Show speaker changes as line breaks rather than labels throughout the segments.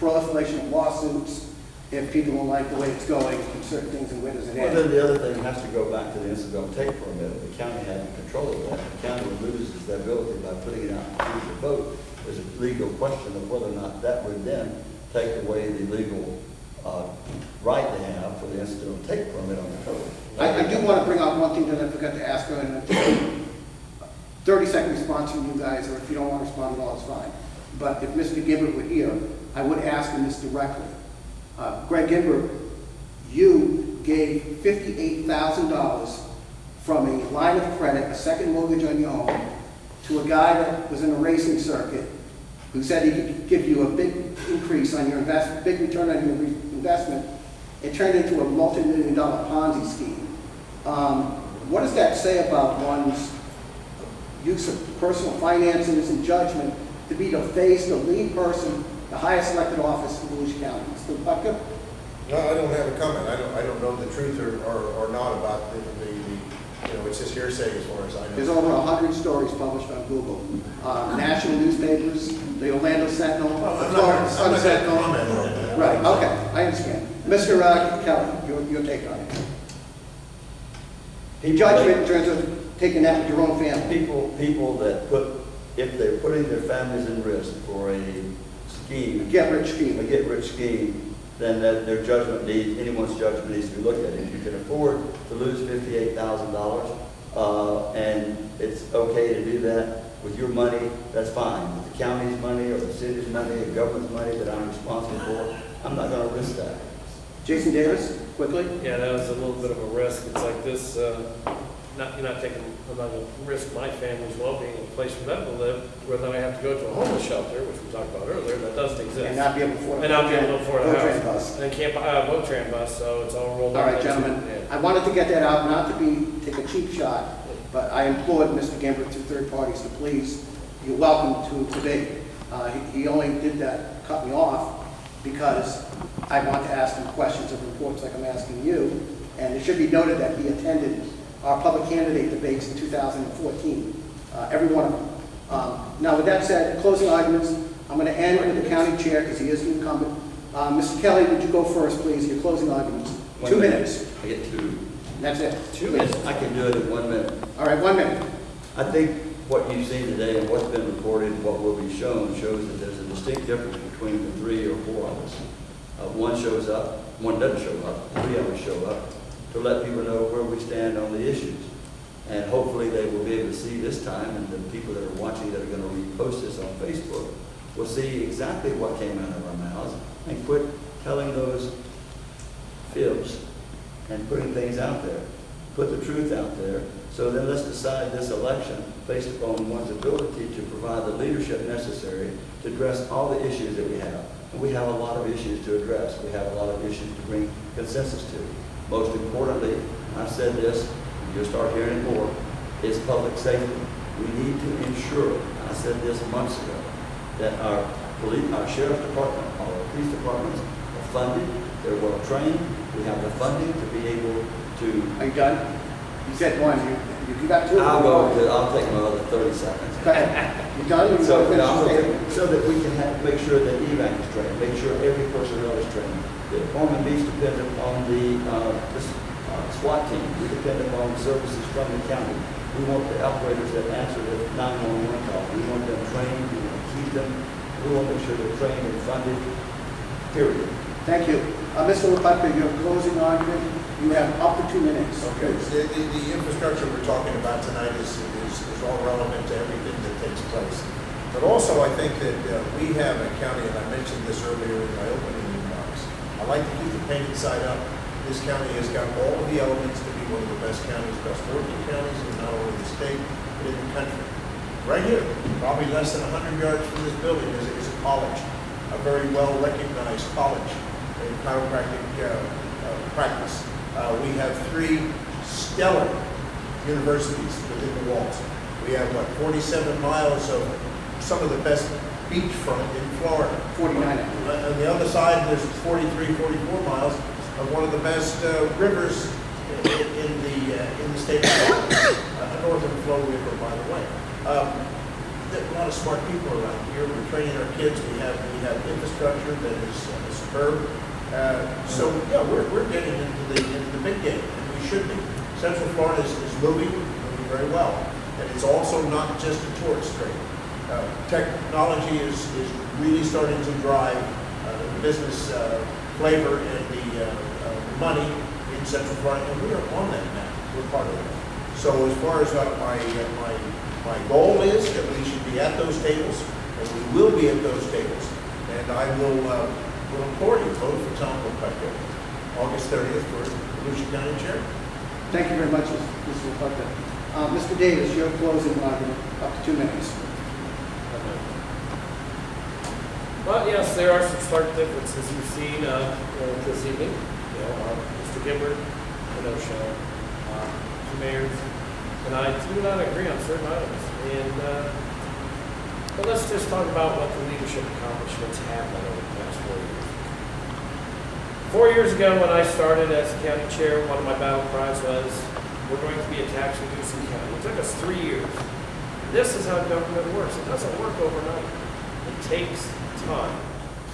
proliferation of lawsuits if people don't like the way it's going and certain things, and where does it
Well,
end?
then the other thing has to go back to the incidental take permit. If the county having control of that, the county loses the ability by putting it out to the vote. There's a legal question of whether or not that would then take away the legal right to have for the incidental take permit on the code.
I do want to bring up one thing that I forgot to ask earlier. 30-second response from you guys, or if you don't want to respond at all, it's fine. But if Mr. Gibbert were here, I would ask him this directly. Greg Gibbert, you gave $58,000 from a line of credit, a second mortgage on your home, to a guy that was in a racing circuit who said he could give you a big increase on your investment, big return on your investment. It turned into a multi-million-dollar Ponzi scheme. What does that say about one's use of personal finances and judgment to be the face, the lead person, the highest elected office in Volusia County? Mr. Butker?
No, I don't have a comment. I don't know the truth or not about the it's just hearsay as far as I know.
There's over 100 stories published on Google. National newspapers, the Orlando Sentinel, the Florida Sun Sentinel.
Comment on that.
Right, okay, I understand. Mr. Kelly, your take on it. Judgment in terms of taking that with your own family.
People that if they're putting their families in risk for a scheme,
Get-rich scheme.
a get-rich scheme, then their judgment anyone's judgment needs to be looked at. If you can afford to lose $58,000, and it's okay to do that with your money, that's fine. With the county's money or the city's money or government's money that I'm responsible for, I'm not going to risk that.
Jason Davis, quickly.
Yeah, that was a little bit of a risk. It's like this, I'm not going to risk my family's well-being in a place for them to live, where then I have to go to a homeless shelter, which we talked about earlier, that doesn't exist.
And not be able to afford
And not be able to afford a
Vote-Tran
house.
bus.
And can't buy a Vote-Tran bus, so it's all rolled
All
up.
right,
into-
gentlemen,
yeah.
I wanted to get that out, not to take a cheap shot, but I implored Mr. Gimbert through third parties to please, you're welcome to debate. He only did that, cut me off, because I want to ask him questions of reports like I'm asking you, and it should be noted that he attended our public candidate debates in 2014, every one of them. Now, with that said, closing arguments, I'm going to end with the county chair because he is the incumbent. Mr. Kelly, would you go first, please, your closing arguments? 2 minutes.
I get 2.
That's it.
2 minutes.
I can do it in 1 minute.
All right, 1 minute.
I think what you've seen today and what's been recorded and what will be shown shows that there's a distinct difference between the 3 or 4 of us. One shows up, one doesn't show up, 3 of us show up to let people know where we stand on the issues. And hopefully they will be able to see this time, and the people that are watching that are going to repost this on Facebook will see exactly what came out of our mouths and quit telling those fibs and putting things out there. Put the truth out there. So then let's decide this election based upon one's ability to provide the leadership necessary to address all the issues that we have. And we have a lot of issues to address. We have a lot of issues to bring consensus to. Most importantly, I've said this, and you'll start hearing it more, is public safety. We need to ensure, I said this months ago, that our sheriff's department, our police departments are funded, they're well trained, we have the funding to be able to.
Are you done? You said 1. You got 2.
I'll take my other 30 seconds.
Go ahead. You done? You
So,
want to finish your statement?
so that we can make sure that EVAC is trained, make sure every personnel is trained. The Department of Beach depends upon the SWAT team. We depend upon services from the county. We want the operators that answer the 911 call. We want them trained. We want to keep them. We want to make sure they're trained and funded, period.
Thank you. Mr. Leputko, your closing argument, you have up to 2 minutes.
Okay, the infrastructure we're talking about tonight is all relevant to everything that takes place. But also, I think that we have a county, and I mentioned this earlier in my opening remarks, I like to keep the painted side up. This county has got all of the elements to be one of the best counties, best working counties, in not only the state, but in the country. Right here, probably less than 100 yards from this building is a college, a very well-recognized college in chiropractic practice. We have 3 stellar universities within the walls. We have, 47 miles of some of the best beachfront in Florida.
49.
On the other side, there's 43, 44 miles of one of the best rivers in the state of Florida, a northern flow river, by the way. a lot of smart people around here. We're training our kids. We have infrastructure that is superb. So yeah, we're getting into the big game, and we should be. Central Florida is moving very well, and it's also not just a tourist trade. Technology is really starting to drive the business flavor and the money in Central Florida, and we are on that map. We're part of it. So as far as my goal is that we should be at those tables, and we will be at those tables, and I will implore you, vote for Tom Lepecka, August 30th for Volusia County Chair.
Thank you very much, Mr. Lepecka. Mr. Davis, your closing argument, up to 2 minutes.
Well, yes, there are some stark differences you've seen this evening. Mr. Gibbard, the mayors, and I do not agree on certain items. But let's just talk about what the leadership accomplishments have been over the past 4 years. 4 years ago, when I started as county chair, one of my battle cries was, we're going to be a tax-reducing county. It took us 3 years. This is how government works. It doesn't work overnight. It takes time,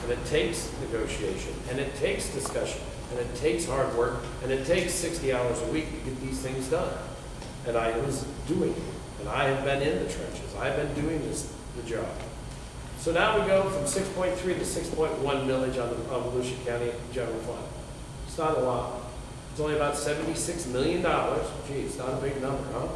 and it takes negotiation, and it takes discussion, and it takes hard work, and it takes 60 hours a week to get these things done. And I was doing it, and I have been in the trenches. I've been doing the job. So now we go from 6.3 to 6.1 millage on the Volusia County General Fund. It's not a lot. It's only about $76 million. Gee, it's not a big number, huh?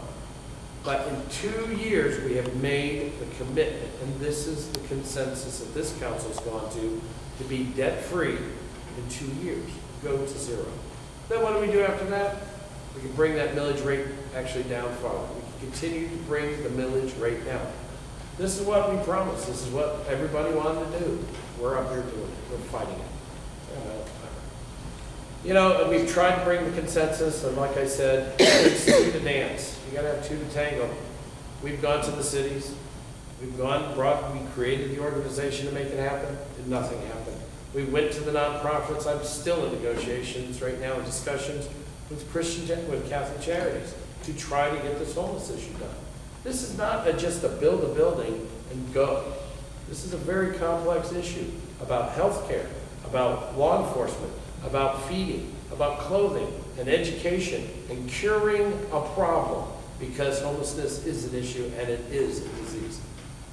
But in 2 years, we have made the commitment, and this is the consensus that this council's gone to be debt-free in 2 years, go to zero. Then what do we do after that? We can bring that millage rate actually down farther. We can continue to bring the millage rate down. This is what we promised. This is what everybody wanted to do. We're up here doing it. We're fighting it. We've tried to bring the consensus, and like I said, it's two to dance. You gotta have two to tango. We've gone to the cities. We created the organization to make it happen, and nothing happened. We went to the nonprofits. I'm still in negotiations right now, in discussions with Catholic Charities to try to get this homeless issue done. This is not just a build a building and go. This is a very complex issue about health care, about law enforcement, about feeding, about clothing and education and curing a problem, because homelessness is an issue and it is a disease.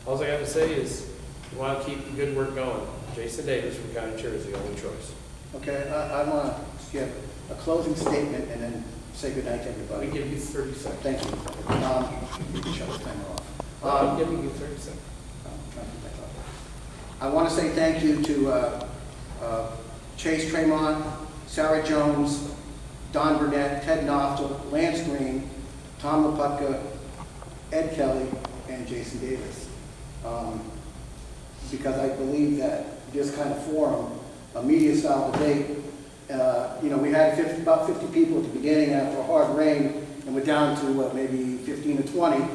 All I got to say is, you want to keep the good work going. Jason Davis from County Chair is the only choice.
Okay, I want to give a closing statement and then say goodnight to everybody.
We give you 30 seconds.
Thank you. You can shut the timer off.
I'm giving you 30 seconds.
I want to say thank you to Chase Tremont, Sarah Jones, Don Burnett, Ted Knopfel, Lance Green, Tom Lepecka, Ed Kelly, and Jason Davis. Because I believe that this kind of forum, a media-style debate, we had about 50 people at the beginning after a hard rain, and we're down to maybe 15 or 20.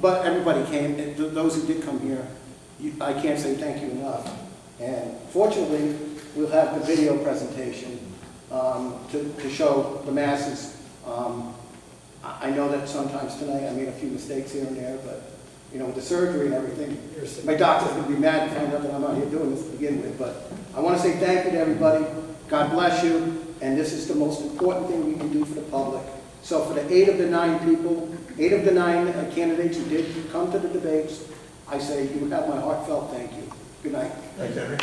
But everybody came, and those who did come here, I can't say thank you enough. And fortunately, we'll have the video presentation to show the masses. I know that sometimes tonight I made a few mistakes here and there, but with the surgery and everything, my doctor's going to be mad to find out that I'm out here doing this to begin with. But I want to say thank you to everybody. God bless you. And this is the most important thing we can do for the public. So for the 8 of the 9 people, 8 of the 9 candidates who did come to the debates, I say you have my heartfelt thank you. Good night.
Thanks, Henry.